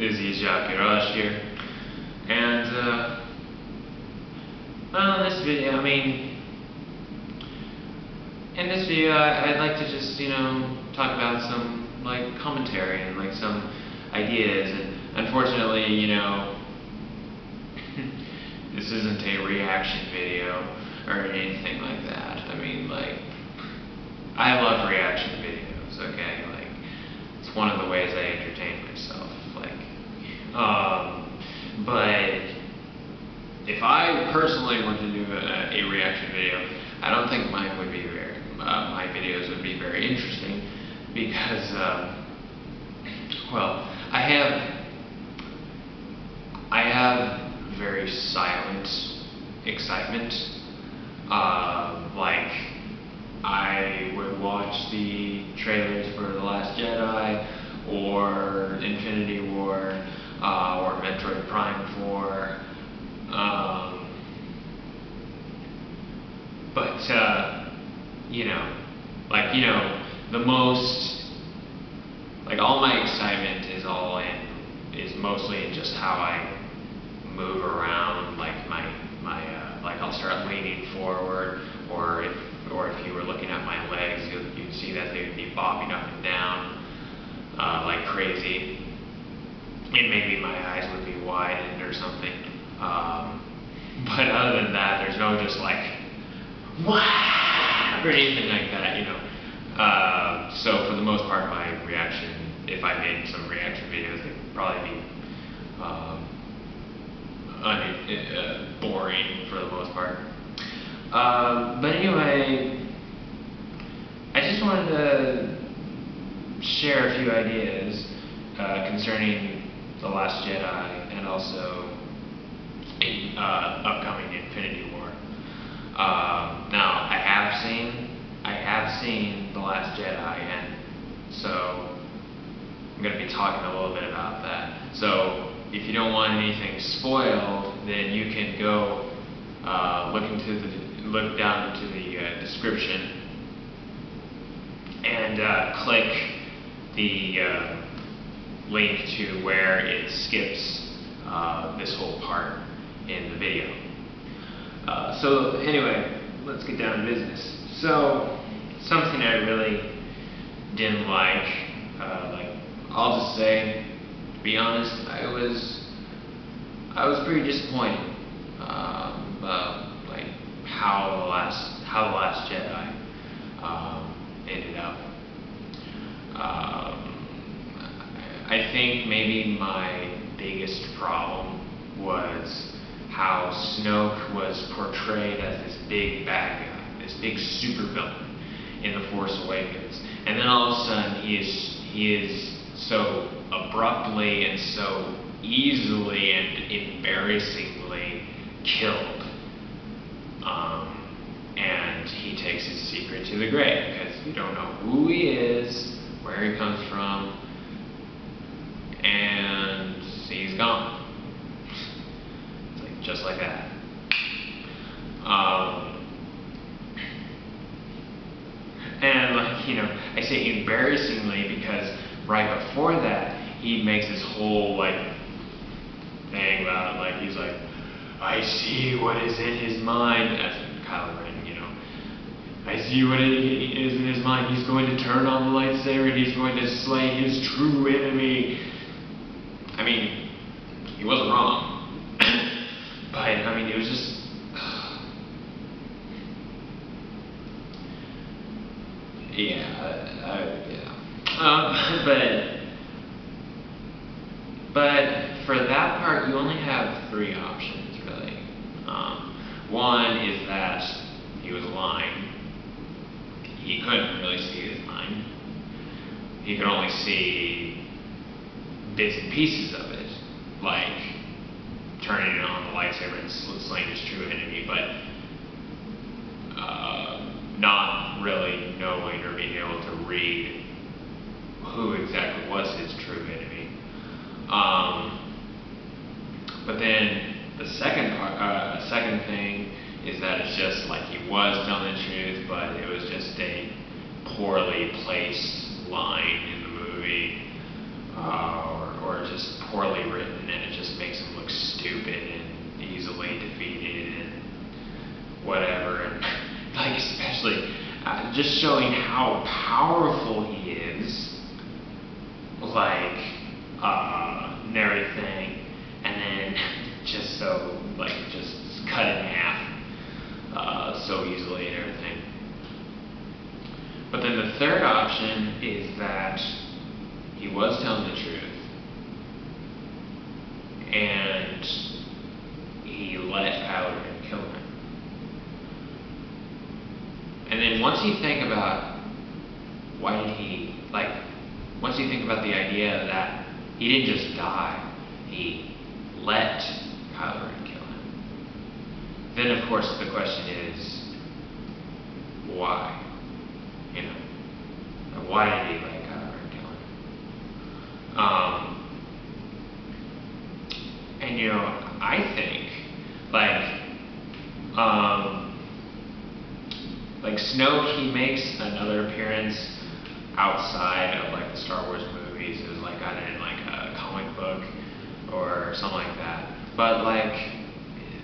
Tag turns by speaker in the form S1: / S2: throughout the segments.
S1: This is Ee-zhawk Yor-ash here, and well, in this video, in this video, I'd like to just, talk about some commentary and some ideas. And unfortunately, this isn't a reaction video or anything like that. I love reaction videos. Okay, it's one of the ways I entertain myself. But if I personally were to do a reaction video, I don't think mine would be my videos would be very interesting because, well, I have very silent excitement. I would watch the trailers for The Last Jedi or Infinity War or Metroid Prime 4. The most, all my excitement is mostly in just how I move around, I'll start leaning forward, or if you were looking at my legs, you'd see that they would be bobbing up and down, like crazy, and maybe my eyes would be widened or something, but other than that, there's no just wow, or anything like that, so for the most part, my reaction, if I made some reaction videos, they'd probably be boring for the most part. But anyway, I just wanted to share a few ideas concerning The Last Jedi and also upcoming Infinity War. Now, I have seen The Last Jedi, and so I'm going to be talking a little bit about that. So, if you don't want anything spoiled, then you can go look down into the description and click the link to where it skips this whole part in the video. So anyway, let's get down to business. So something I really didn't like, I'll just say, to be honest, I was pretty disappointed about how the Last Jedi ended up. I think maybe my biggest problem was how Snoke was portrayed as this big bad guy, this big supervillain in The Force Awakens, and then all of a sudden he is so abruptly and so easily and embarrassingly killed. And he takes his secret to the grave because you don't know who he is, where he comes from, and he's gone. It's just like that. And I say embarrassingly because right before that, he makes this whole thing about it, he's like, I see what is in his mind, as in Kylo Ren, I see what is in his mind. He's going to turn on the lightsaber and he's going to slay his true enemy. He wasn't wrong, but it was just, but for that part, you only have three options, really. One is that he was lying. He couldn't really see his mind. He could only see bits and pieces of it, like turning on the lightsaber and slaying his true enemy, but not really knowing or being able to read who exactly was his true enemy. But then the second thing is that it's just he was telling the truth, but it was just a poorly placed line in the movie, or or just poorly written, and it just makes him look stupid and easily defeated and whatever. And like especially just showing how powerful he is, like and everything, and then just so like just cut in half so easily and everything. But then the third option is that he was telling the truth, and he let Kylo Ren kill him. And then once you think about once you think about the idea that he didn't just die, he let Kylo Ren kill him, then of course the question is, why? You know, why did he let Kylo Ren kill him? And you know, I think like Snoke, he makes another appearance outside of like the Star Wars movies. It was like in like a comic book or something like that. But like,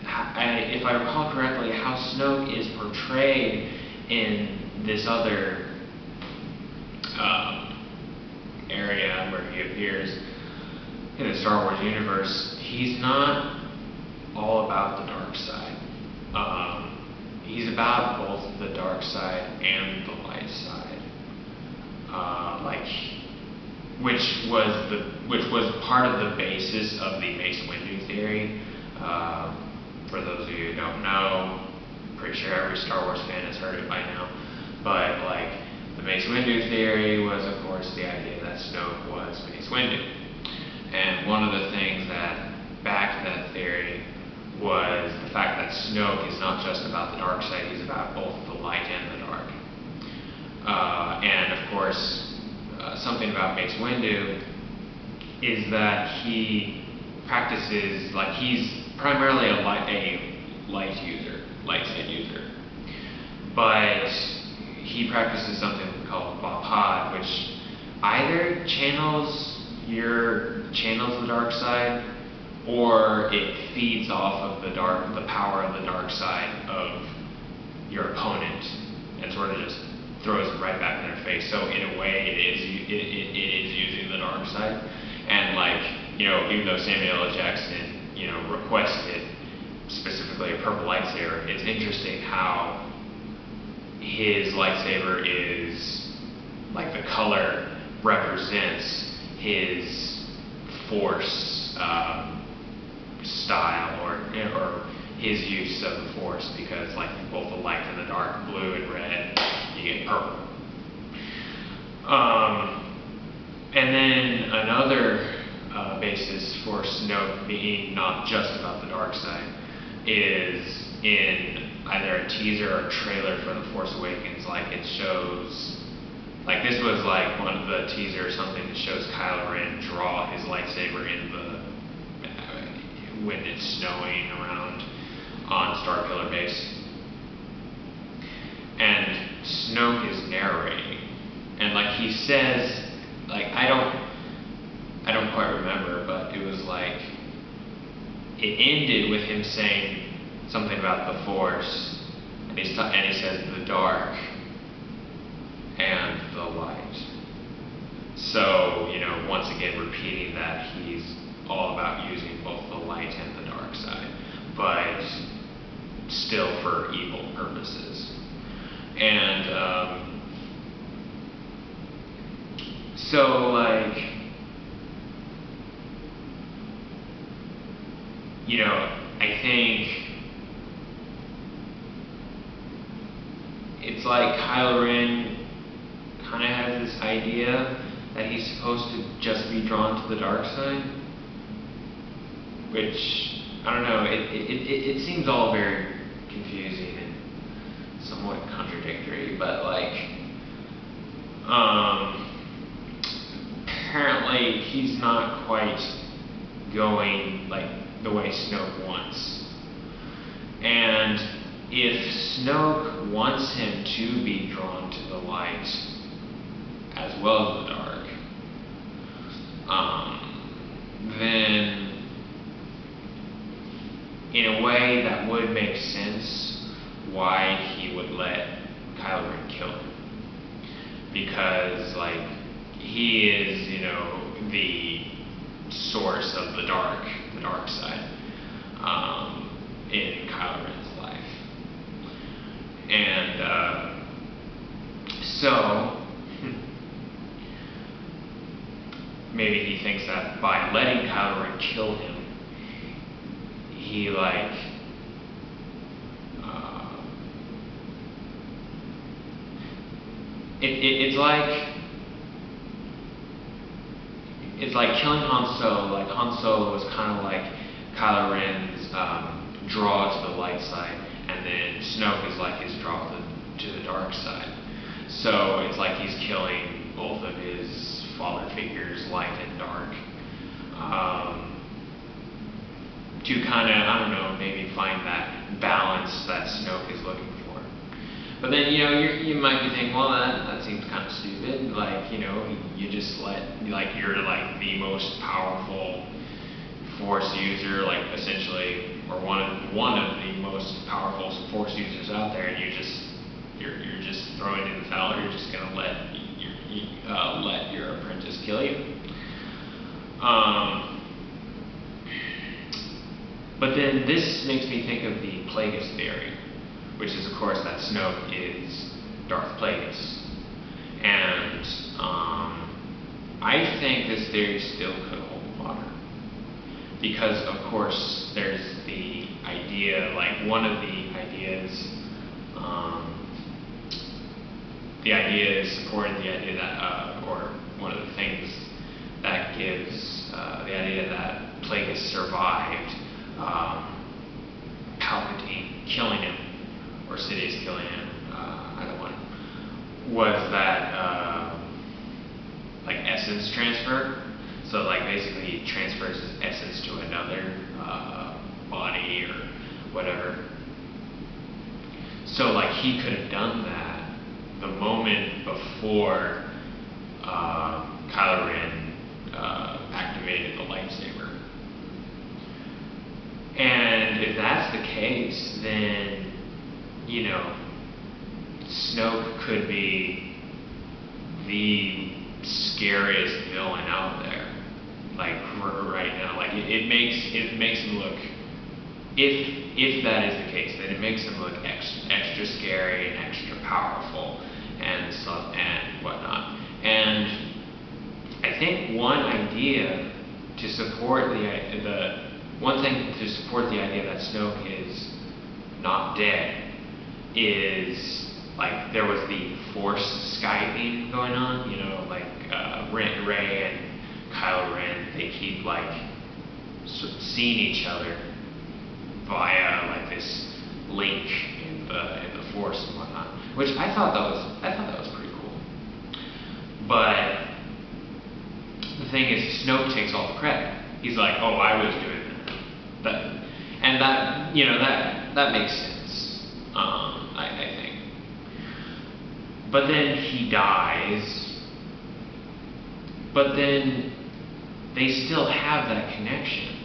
S1: if I recall correctly, how Snoke is portrayed in this other area where he appears in the Star Wars universe, he's not all about the dark side. He's about both the dark side and the light side. Which was part of the basis of the Mace Windu theory. For those of you who don't know, I'm pretty sure every Star Wars fan has heard it by now. But like, the Mace Windu theory was, of course, the idea that Snoke was Mace Windu. And one of the things that backed that theory was the fact that Snoke is not just about the dark side, he's about both the light and the dark. And of course, something about Mace Windu is that he practices, like he's primarily a light user, but he practices something called Bapad, which either channels the dark side, or it feeds off of the power of the dark side of your opponent, and sort of just throws it right back in their face. So in a way, it is using the dark side. And like, you know, even though Samuel L. Jackson, you know, requested specifically a purple lightsaber, it's interesting how his lightsaber is, like, the color represents his Force style or his use of the Force, because like both the light and the dark, blue and red, you get purple. And then another basis for Snoke being not just about the dark side is in either a teaser or trailer for The Force Awakens. Like, it shows, like, this was like one of the teasers or something that shows Kylo Ren draw his lightsaber in the when it's snowing around on Starkiller Base. And Snoke is narrating, and like he says, like, I don't quite remember, but it was like, it ended with him saying something about the Force, and he says the dark and the light. So, you know, once again repeating that he's all about using both the light and the dark side, but still for evil purposes. And so, like, you know, I think it's like Kylo Ren kind of has this idea that he's supposed to just be drawn to the dark side, which, I don't know, it seems all very confusing and somewhat contradictory, but like, apparently he's not quite going like the way Snoke wants. And if Snoke wants him to be drawn to the light as well as the dark, would make sense why he would let Kylo Ren kill him. Because, like, he is, you know, the source of the dark side in Kylo Ren's life. And so maybe he thinks that by letting Kylo Ren kill him, he like it's like killing Han Solo. Like Han Solo was kind of like Kylo Ren's draw to the light side, and then Snoke is like his draw to the dark side. So it's like he's killing both of his father figures, light and dark, to kind of, I don't know, maybe find that balance that Snoke is looking for. But then, you know, you might be thinking, well, that seems kind of stupid. Like, you know, you just let, like, you're like the most powerful Force user, like essentially, or one of the most powerful Force users out there, and you're just throwing in the towel. You're just gonna let your apprentice kill you. But then this makes me think of the Plagueis theory, which is, of course, that Snoke is Darth Plagueis. And I think this theory still could hold water. Because, of course, there's the idea, like one of the ideas, supporting the idea that, or one of the things that gives the idea that Plagueis survived Palpatine killing him, or Sidious killing him, either one, was that like essence transfer. So like basically he transfers his essence to another body or whatever. So like he could have done that the moment before Kylo Ren activated the lightsaber. And if that's the case, then, you know, Snoke could be the scariest villain out there. Like right now, like it makes him look. If that is the case, then it makes him look extra scary and extra powerful and stuff and whatnot. And I think one idea to support one thing to support the idea that Snoke is not dead is, like, there was the Force Skyping going on, you know, like Rey and Kylo Ren, they keep like seeing each other via like this link in the Force and whatnot, which I thought that was pretty cool. But the thing is, Snoke takes all the credit. He's like, oh, I was doing that, and that, you know, that makes sense. I think. But then he dies. But then they still have that connection.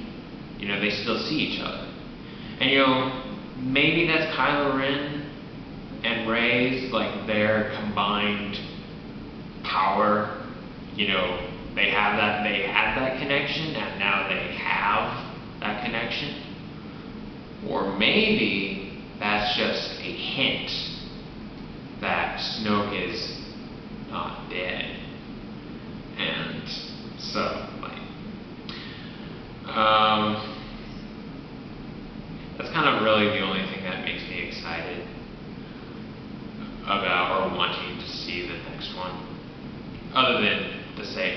S1: You know, they still see each other. And, you know, maybe that's Kylo Ren and Rey's, like, their combined power. You know, they had that connection, and now they have that connection. Or maybe that's just a hint that Snoke is not dead. And so, like, that's kind of really the only thing that makes me excited about or wanting to see the next one, other than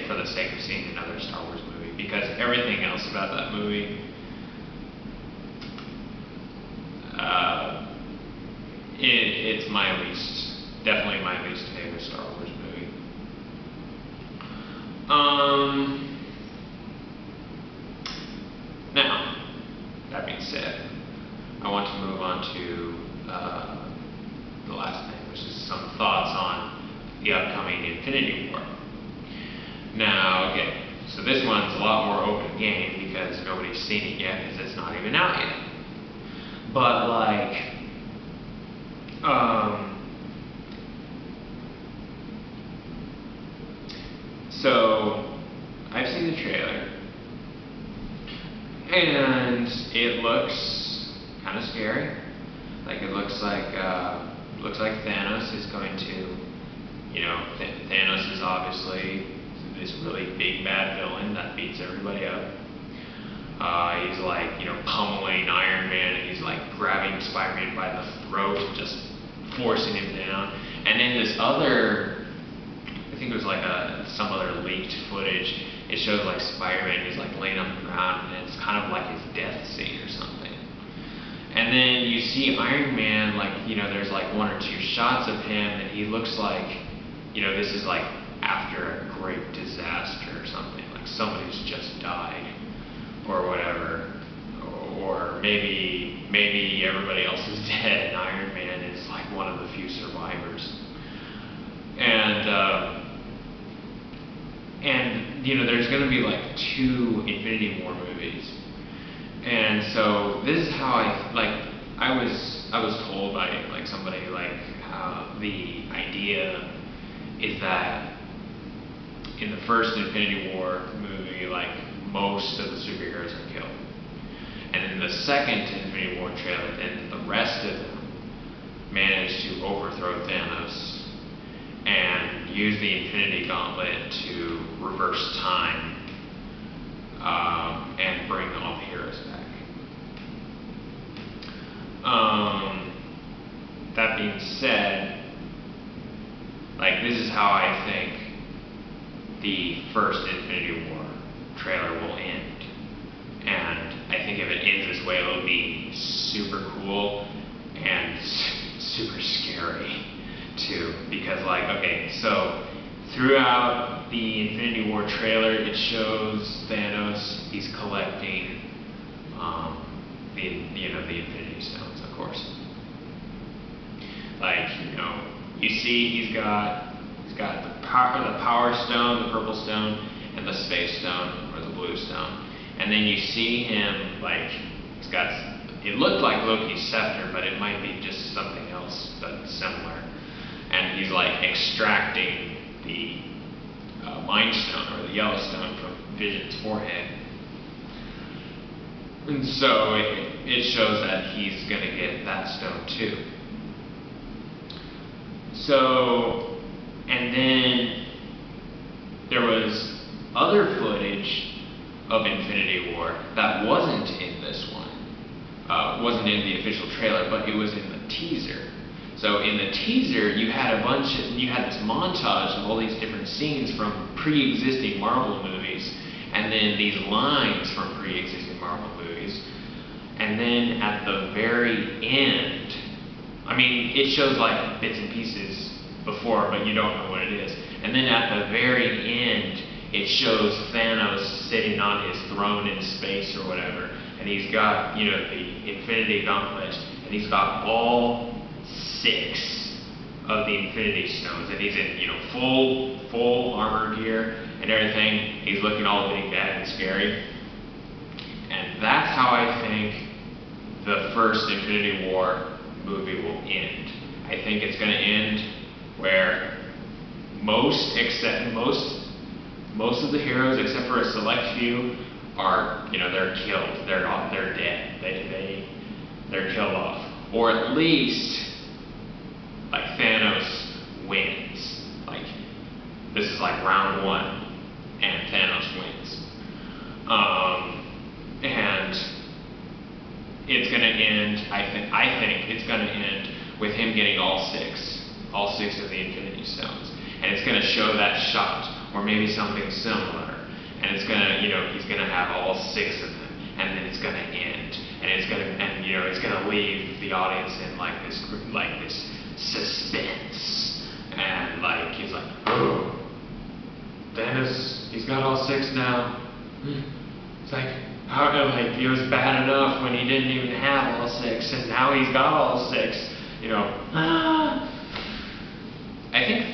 S1: for the sake of seeing another Star Wars movie, because everything else about that movie, it's definitely my least favorite Star Wars movie. Now, that being said, I want to move on to the last thing, which is some thoughts on the upcoming Infinity War. Now, okay, so this one's a lot more open game because nobody's seen it yet because it's not even out yet. But like, so I've seen the trailer, and it looks kind of scary. Like it looks like Thanos is going to, you know, Thanos is obviously this really big bad villain that beats everybody up. He's like, you know, pummeling Iron Man, and he's like grabbing Spider-Man by the throat, just forcing him down. And then this other, I think it was like some other leaked footage. It shows like Spider-Man is like laying on the ground, and it's kind of like his death scene or something. And then you see Iron Man, like, you know, there's like one or two shots of him, and he looks like, you know, this is like after a great disaster or something, like somebody's just died or whatever, or maybe everybody else is dead and Iron Man is like one of the few survivors. And you know, there's going to be like 2 Infinity War movies. And so this is how I was told by like somebody like how the idea is that in the first Infinity War movie, like most of the superheroes are killed, and in the second Infinity War trailer, then the rest of them manage to overthrow Thanos and use the Infinity Gauntlet to reverse time and bring all the heroes back. That being said, like this is how I think the first Infinity War trailer will end. And I think if it ends this way, it'll be super cool and super scary too. Because like, okay, so throughout the Infinity War trailer, it shows Thanos, he's collecting the Infinity Stones, of course. Like, you know, you see he's got the Power Stone, the Purple Stone, and the Space Stone, or the Blue Stone. And then you see him, like, he's got, it looked like Loki's scepter, but it might be just something else, but similar. And he's like extracting the Mind Stone, or the Yellow Stone, from Vision's forehead. And so it shows that he's going to get that stone too. So, and then there was other footage of Infinity War that wasn't in this one. Wasn't in the official trailer, but it was in the teaser. So in the teaser, you had this montage of all these different scenes from pre-existing Marvel movies, and then these lines from pre-existing Marvel movies. And then at the very end, I mean, it shows like bits and pieces before, but you don't know what it is. And then at the very end, it shows Thanos sitting on his throne in space or whatever, and he's got, you know, the Infinity Gauntlet, and he's got all 6 of the Infinity Stones, and he's in, you know, full armor gear and everything. He's looking all big, bad, and scary. And that's how I think the first Infinity War movie will end. I think it's going to end where most of the heroes, except for a select few, are, you know, they're killed. They're dead. They're killed off, or at least like Thanos wins. Like this is like round 1, and Thanos wins. And it's going to end. I think it's going to end with him getting all six of the Infinity Stones, and it's going to show that shot, or maybe something similar. And it's going to, you know, he's going to have all 6 of them, and then it's going to end, and it's going to, and you know, it's going to leave the audience in like this suspense, and like he's like, oh, Thanos, he's got all 6 now. It's like, how, like, it was bad enough when he didn't even have all 6, and now he's got all 6. You know, I think,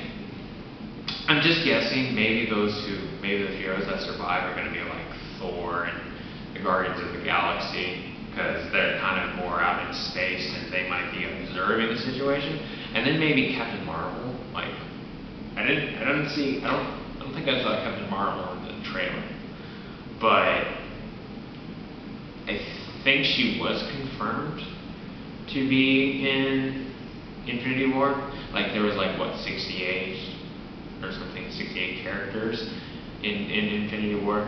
S1: I'm just guessing, maybe the heroes that survive are going to be like Thor and the Guardians of the Galaxy, because they're kind of more out in space and they might be observing the situation. And then maybe Captain Marvel. Like, I don't think I saw Captain Marvel in the trailer, but I think she was confirmed to be in Infinity War. Like, there was like, what, 68 or something, 68 characters in Infinity War.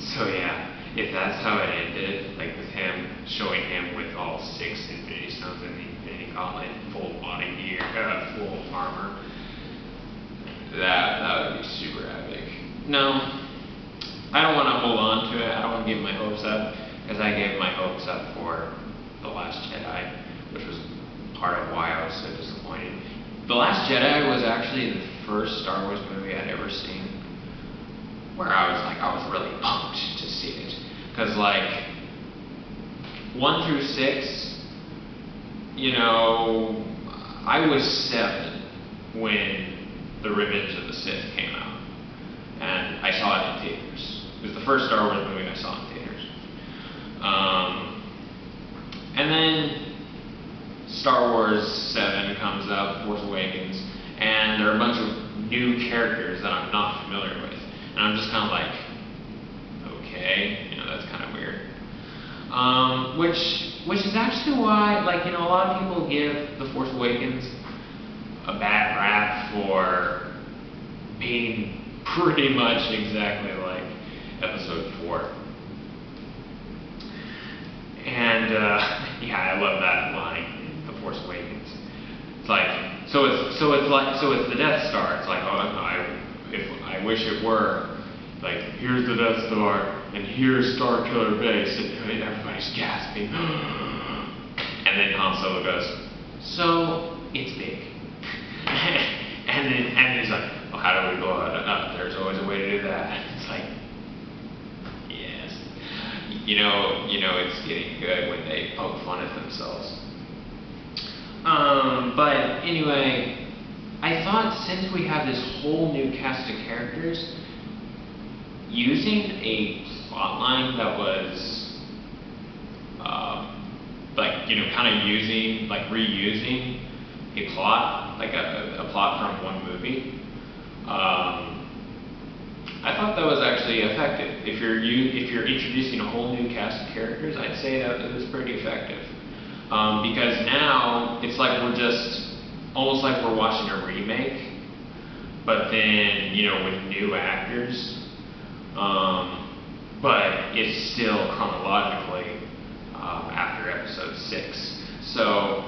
S1: So yeah, if that's how it ended, like with him, showing him with all 6 Infinity Stones and the Infinity Gauntlet, full body gear, full armor, that would be super epic. No, I don't want to hold on to it. I don't want to give my hopes up, because I gave my hopes up for The Last Jedi, which was part of why I was so disappointed. The Last Jedi was actually the first Star Wars movie I'd ever seen where I was really pumped to see it. Because like 1 through 6, you know, I was 7 when The Revenge of the Sith came out. And I saw it in theaters. It was the first Star Wars movie I saw in theaters. And then Star Wars 7 comes out, Force Awakens, and there are a bunch of new characters that I'm not familiar with. And I'm just kind of like, okay, you know, that's kind of weird. Which is actually why, like, you know, a lot of people give The Force Awakens a bad rap for being pretty much exactly like Episode 4. And yeah, I love that line in The Force Awakens. It's like, so it's the Death Star. It's like, oh, I wish it were. Like, here's the Death Star, and here's Star Killer Base, and everybody's gasping. And then Han Solo goes, so it's big. and he's like, well, how do we go up? There's always a way to do that. And it's like, yes. You know it's getting good when they poke fun at themselves. But anyway, I thought since we have this whole new cast of characters, using a plotline that was like, you know, kind of reusing a plot, like a plot from one movie, I thought that was actually effective. If you're introducing a whole new cast of characters, I'd say that it was pretty effective. Because now it's like we're just almost like we're watching a remake, but then, you know, with new actors. But it's still chronologically after Episode 6. So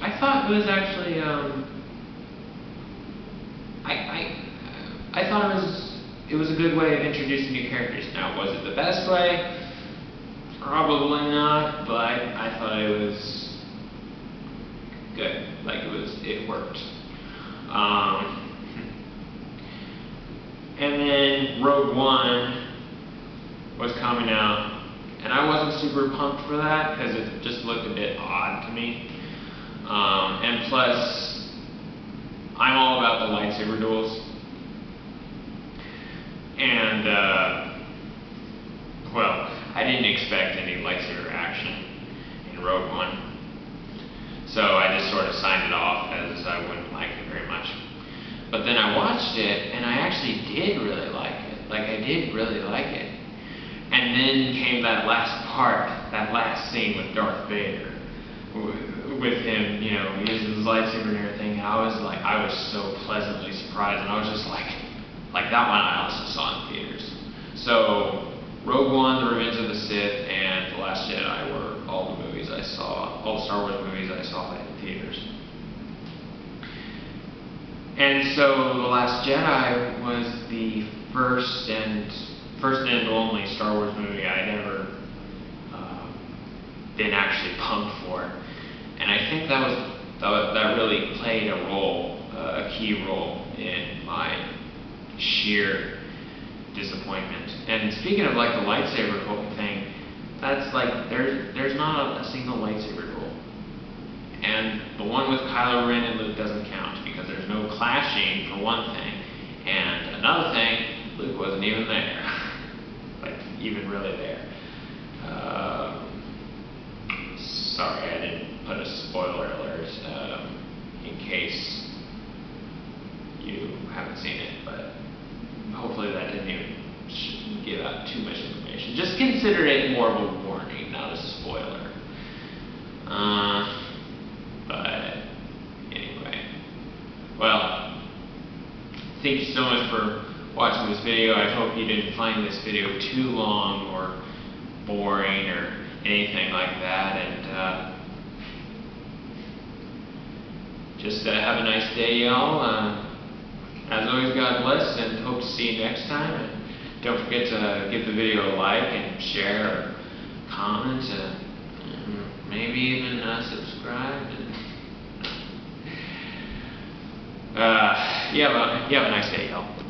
S1: I thought it was actually I thought it was a good way of introducing new characters. Now, was it the best way? Probably not, but I thought it was good. Like, it worked. And then Rogue One was coming out, and I wasn't super pumped for that because it just looked a bit odd to me. And plus, I'm all about the lightsaber duels. And, well, I didn't expect any lightsaber action in Rogue One. So I just sort of signed it off as I wouldn't like it very much. But then I watched it, and I actually did really like it. Like, I did really like it. And then came that last part, that last scene with Darth Vader. With him, you know, using his lightsaber and everything. And I was so pleasantly surprised. And I was just like that one I also saw in theaters. So, Rogue One, The Revenge of the Sith, and The Last Jedi were all the movies I saw, all the Star Wars movies I saw in theaters. And so, The Last Jedi was the first and only Star Wars movie I'd ever been actually pumped for. And I think that really played a role, a key role in my sheer disappointment. And speaking of like the lightsaber thing, that's like there's not a single lightsaber duel. And the one with Kylo Ren and Luke doesn't count because there's no clashing, for one thing. And another thing, Luke wasn't even there. Like, even really there. Sorry, I didn't put a spoiler alert in case you haven't seen it, but hopefully that didn't even give out too much information. Just consider it more of a warning, not a spoiler. But anyway, well, thank you so much for watching this video. I hope you didn't find this video too long or boring or anything like that, and just have a nice day, y'all. As always, God bless, and hope to see you next time. And don't forget to give the video a like and share or comment, and maybe even subscribe. And, you have a nice day, y'all.